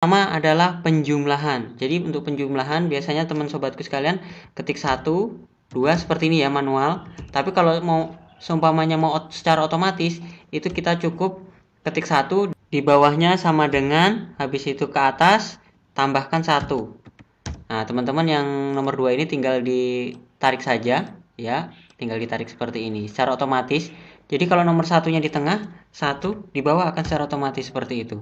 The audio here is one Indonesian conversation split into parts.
pertama adalah penjumlahan. Jadi untuk penjumlahan biasanya teman sobatku sekalian ketik 1, 2 seperti ini ya manual. Tapi kalau mau seumpamanya mau secara otomatis itu kita cukup ketik 1, di bawahnya sama dengan, habis itu ke atas tambahkan 1. Nah, teman-teman yang nomor 2 ini tinggal ditarik saja ya, tinggal ditarik seperti ini secara otomatis. Jadi kalau nomor satunya di tengah, 1 di bawah akan secara otomatis seperti itu.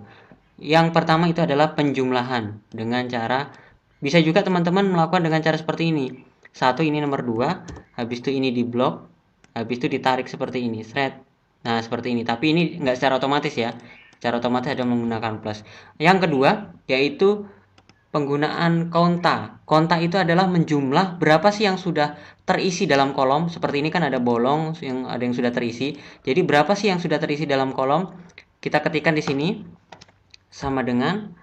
Yang pertama itu adalah penjumlahan dengan cara, bisa juga teman-teman melakukan dengan cara seperti ini. 1 ini nomor 2, habis itu ini di blok, habis itu ditarik seperti ini, thread. Nah, seperti ini. Tapi ini enggak secara otomatis ya. Secara otomatis ada menggunakan plus. Yang kedua yaitu penggunaan konta. Konta itu adalah menjumlah berapa sih yang sudah terisi dalam kolom. Seperti ini kan ada bolong, yang ada yang sudah terisi. Jadi berapa sih yang sudah terisi dalam kolom? Kita ketikkan di sini sama dengan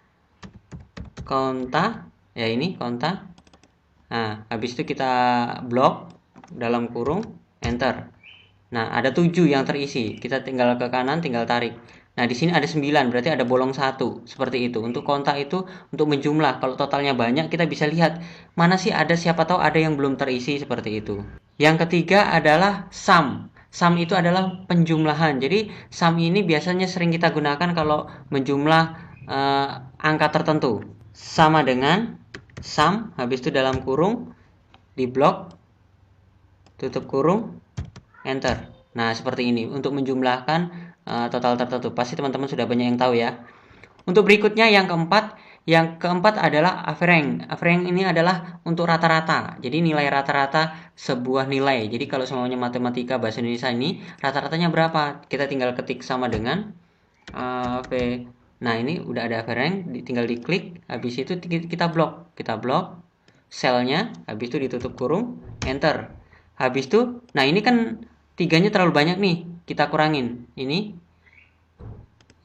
konta, ya ini konta. Nah, habis itu kita blok dalam kurung enter. Nah, ada 7 yang terisi. Kita tinggal ke kanan, tinggal tarik. Nah, di sini ada 9, berarti ada bolong 1. Seperti itu. Untuk konta itu untuk menjumlah. Kalau totalnya banyak, kita bisa lihat mana sih ada, siapa tahu ada yang belum terisi seperti itu. Yang ketiga adalah sum. Sum itu adalah penjumlahan. Jadi, sum ini biasanya sering kita gunakan kalau menjumlah angka tertentu. Sama dengan sum, habis itu dalam kurung, di blok, tutup kurung, enter. Nah, seperti ini untuk menjumlahkan total tertentu. Pasti teman-teman sudah banyak yang tahu ya. Untuk berikutnya yang keempat adalah average. Average ini adalah untuk rata-rata. Jadi nilai rata-rata sebuah nilai. Jadi kalau semuanya matematika bahasa Indonesia ini rata-ratanya berapa? Kita tinggal ketik sama dengan nah, ini udah ada average, tinggal diklik, habis itu kita blok. Kita blok selnya, habis itu ditutup kurung, enter. Habis itu, nah ini kan 3-nya terlalu banyak nih, kita kurangin. Ini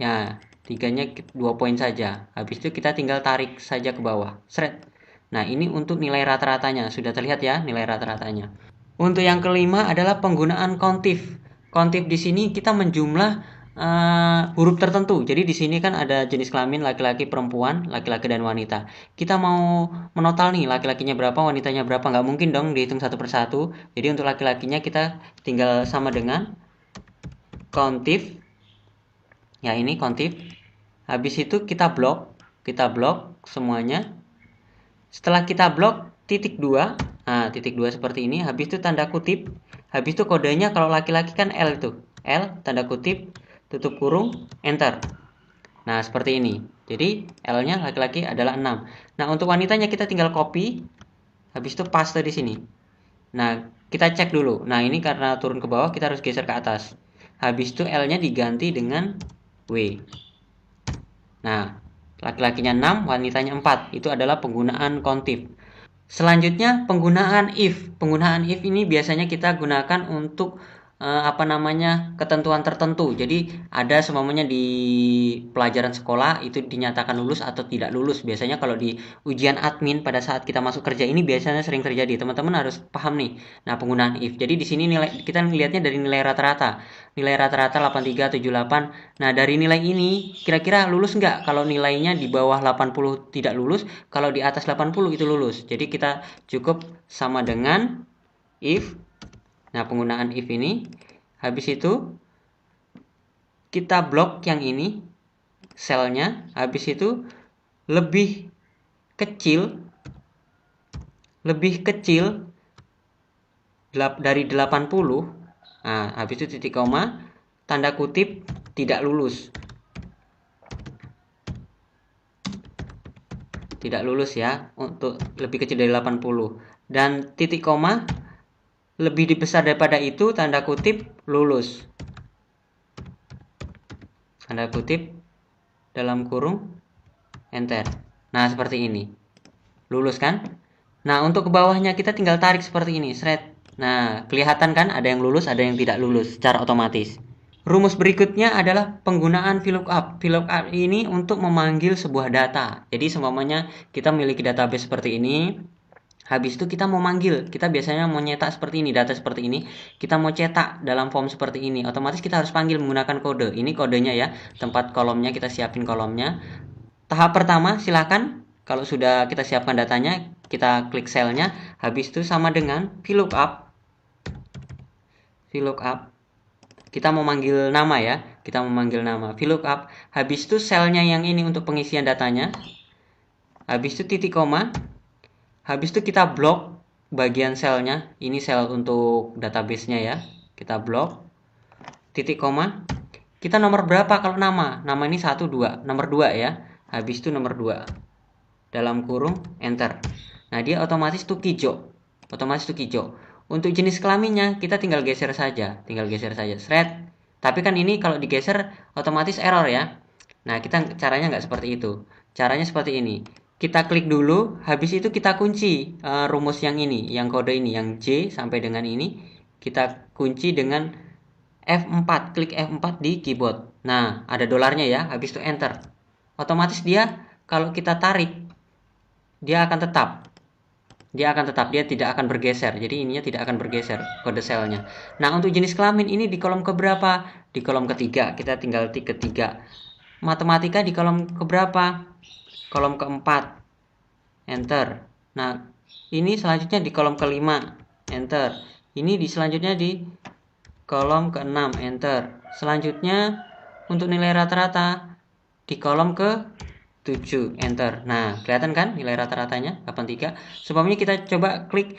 ya, 3-nya 2 poin saja. Habis itu kita tinggal tarik saja ke bawah. Shred. Nah, ini untuk nilai rata-ratanya. Sudah terlihat ya nilai rata-ratanya. Untuk yang kelima adalah penggunaan kontif. Kontif di sini kita menjumlah huruf tertentu. Jadi di sini kan ada jenis kelamin laki-laki, perempuan, laki-laki dan wanita. Kita mau menotal nih laki-lakinya berapa, wanitanya berapa, nggak mungkin dong dihitung satu persatu. Jadi untuk laki-lakinya kita tinggal sama dengan kontif. Ya, ini kontif. Habis itu kita blok semuanya. Setelah kita blok titik 2, nah titik 2 seperti ini, habis itu tanda kutip, habis itu kodenya kalau laki-laki kan L itu, L tanda kutip, tutup kurung, enter. Nah, seperti ini. Jadi L-nya laki-laki adalah 6. Nah, untuk wanitanya kita tinggal copy, habis itu paste di sini. Nah, kita cek dulu. Nah, ini karena turun ke bawah kita harus geser ke atas. Habis itu L-nya diganti dengan W. Nah, laki-lakinya 6, wanitanya 4. Itu adalah penggunaan kontif. Selanjutnya penggunaan if. Penggunaan if ini biasanya kita gunakan untuk ketentuan tertentu. Jadi ada semuanya di pelajaran sekolah itu dinyatakan lulus atau tidak lulus. Biasanya kalau di ujian admin pada saat kita masuk kerja ini biasanya sering terjadi. Teman-teman harus paham nih. Nah, penggunaan if. Jadi di sini nilai kita lihatnya dari nilai rata-rata. Nilai rata-rata 83, 78. Nah, dari nilai ini kira-kira lulus nggak? Kalau nilainya di bawah 80 tidak lulus, kalau di atas 80 itu lulus. Jadi kita cukup sama dengan if. Nah, penggunaan if ini, habis itu kita blok yang ini, selnya, habis itu lebih kecil dari 80. Nah, habis itu titik koma, tanda kutip tidak lulus. Tidak lulus ya, untuk lebih kecil dari 80. Dan titik koma lebih besar daripada itu, tanda kutip lulus. Tanda kutip dalam kurung enter. Nah, seperti ini. Lulus kan? Nah, untuk ke bawahnya kita tinggal tarik seperti ini, shred. Nah, kelihatan kan ada yang lulus, ada yang tidak lulus secara otomatis. Rumus berikutnya adalah penggunaan VLOOKUP. VLOOKUP ini untuk memanggil sebuah data. Jadi semuanya kita memiliki database seperti ini. Habis itu kita mau manggil, kita biasanya mau nyetak seperti ini, data seperti ini, kita mau cetak dalam form seperti ini, otomatis kita harus panggil menggunakan kode. Ini kodenya ya, tempat kolomnya kita siapin kolomnya. Tahap pertama silakan kalau sudah kita siapkan datanya, kita klik selnya, habis itu sama dengan VLOOKUP. Kita mau manggil nama ya, kita mau manggil nama VLOOKUP. Habis itu selnya yang ini untuk pengisian datanya. Habis itu titik koma. Habis itu kita blok bagian selnya. Ini sel untuk database-nya ya. Kita blok. Titik koma. Kita nomor berapa kalau nama? Nama ini 1, 2. Nomor 2 ya. Habis itu nomor 2. Dalam kurung, enter. Nah, dia otomatis tuh hijau. Untuk jenis kelaminnya, kita tinggal geser saja. Shred. Tapi kan ini kalau digeser, otomatis error ya. Nah, kita caranya nggak seperti itu. Caranya seperti ini. Kita klik dulu, habis itu kita kunci rumus yang ini, yang kode ini, yang J sampai dengan ini. Kita kunci dengan F4, klik F4 di keyboard. Nah, ada dolarnya ya, habis itu enter. Otomatis dia kalau kita tarik, dia akan tetap. Dia tidak akan bergeser. Jadi ininya tidak akan bergeser kode selnya. Nah, untuk jenis kelamin ini di kolom keberapa? Di kolom ketiga. Kita tinggal tik ketiga. Matematika di kolom keberapa? Kolom keempat. Enter. Nah, ini selanjutnya di kolom kelima. Enter. Ini selanjutnya di kolom ke-6, enter. Selanjutnya untuk nilai rata-rata di kolom ke-7, enter. Nah, kelihatan kan nilai rata-ratanya 83. Sebelumnya kita coba klik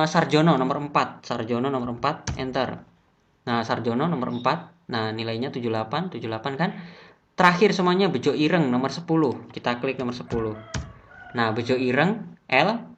Sarjono nomor 4. Sarjono nomor 4, enter. Nah, Sarjono nomor 4. Nah, nilainya 78 kan. Terakhir semuanya Bejo Ireng nomor 10. Kita klik nomor 10. Nah, Bejo Ireng L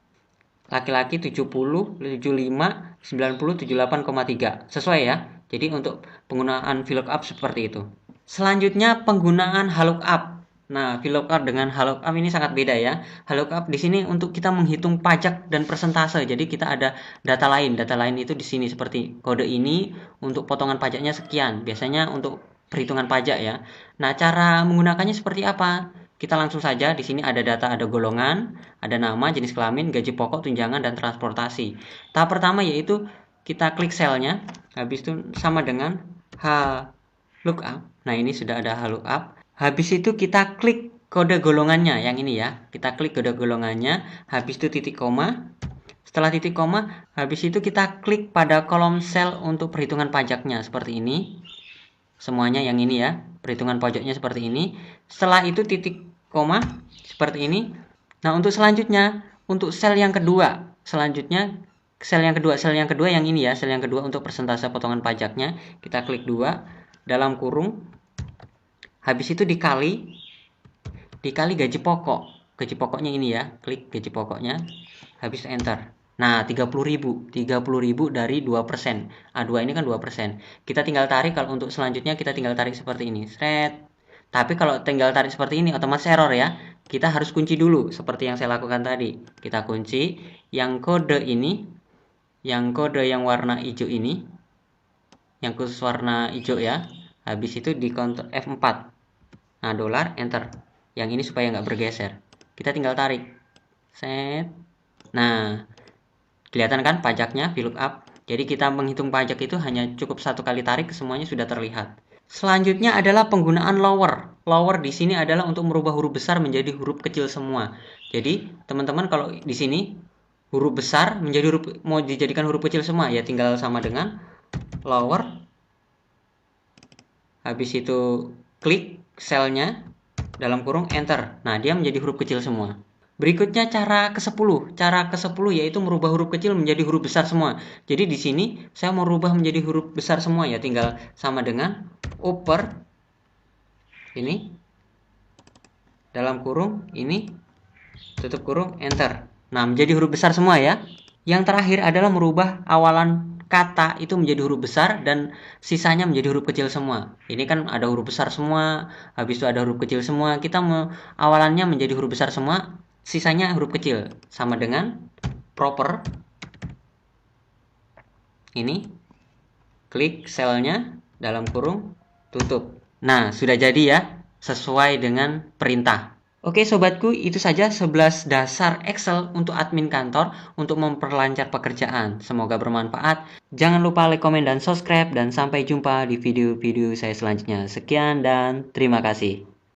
laki-laki 70, 75, 90, 78,3. Sesuai ya. Jadi untuk penggunaan VLOOKUP seperti itu. Selanjutnya penggunaan HLOOKUP. Nah, VLOOKUP dengan HLOOKUP ini sangat beda ya. HLOOKUP di sini untuk kita menghitung pajak dan persentase. Jadi kita ada data lain. Data lain itu di sini seperti kode ini untuk potongan pajaknya sekian. Biasanya untuk perhitungan pajak ya. Nah, cara menggunakannya seperti apa? Kita langsung saja, di sini ada data, ada golongan, ada nama, jenis kelamin, gaji pokok, tunjangan, dan transportasi. Tahap pertama yaitu kita klik selnya, habis itu sama dengan HLOOKUP. Nah, ini sudah ada HLOOKUP. Habis itu kita klik kode golongannya, yang ini ya. Kita klik kode golongannya, habis itu titik koma. Setelah titik koma, habis itu kita klik pada kolom sel untuk perhitungan pajaknya, seperti ini. Semuanya yang ini ya, perhitungan pajaknya seperti ini. Setelah itu titik koma seperti ini. Nah, untuk selanjutnya, untuk sel yang kedua, sel yang kedua yang ini ya, sel yang kedua untuk persentase potongan pajaknya, kita klik 2 dalam kurung. Habis itu dikali gaji pokok. Gaji pokoknya ini ya, klik gaji pokoknya. Habis itu enter. Nah, 30.000 dari 2%. A2 ini kan 2%. Kita tinggal tarik, kalau untuk selanjutnya kita tinggal tarik seperti ini. Shred. Tapi kalau tinggal tarik seperti ini otomatis error ya. Kita harus kunci dulu seperti yang saya lakukan tadi. Kita kunci yang kode ini, yang kode yang warna hijau ini, yang khusus warna hijau ya. Habis itu di counter F4. Nah, dolar, enter. Yang ini supaya nggak bergeser. Kita tinggal tarik. Set. Nah, kelihatan kan pajaknya VLOOKUP. Jadi kita menghitung pajak itu hanya cukup satu kali tarik, semuanya sudah terlihat. Selanjutnya adalah penggunaan lower. Lower di sini adalah untuk merubah huruf besar menjadi huruf kecil semua. Jadi teman-teman kalau di sini huruf besar menjadi mau dijadikan huruf kecil semua, ya tinggal sama dengan lower. Habis itu klik selnya dalam kurung, enter. Nah, dia menjadi huruf kecil semua. Berikutnya cara ke-10. Cara ke-10 yaitu merubah huruf kecil menjadi huruf besar semua. Jadi di sini saya mau rubah menjadi huruf besar semua, ya tinggal sama dengan upper ini dalam kurung ini, tutup kurung, enter. Nah, menjadi huruf besar semua ya. Yang terakhir adalah merubah awalan kata itu menjadi huruf besar dan sisanya menjadi huruf kecil semua. Ini kan ada huruf besar semua, habis itu ada huruf kecil semua. Kita awalannya menjadi huruf besar semua, sisanya huruf kecil, sama dengan proper ini, klik selnya dalam kurung, tutup. Nah, sudah jadi ya, sesuai dengan perintah. Oke sobatku, itu saja 11 dasar Excel untuk admin kantor untuk memperlancar pekerjaan. Semoga bermanfaat. Jangan lupa like, komen, dan subscribe, dan sampai jumpa di video-video saya selanjutnya. Sekian dan terima kasih.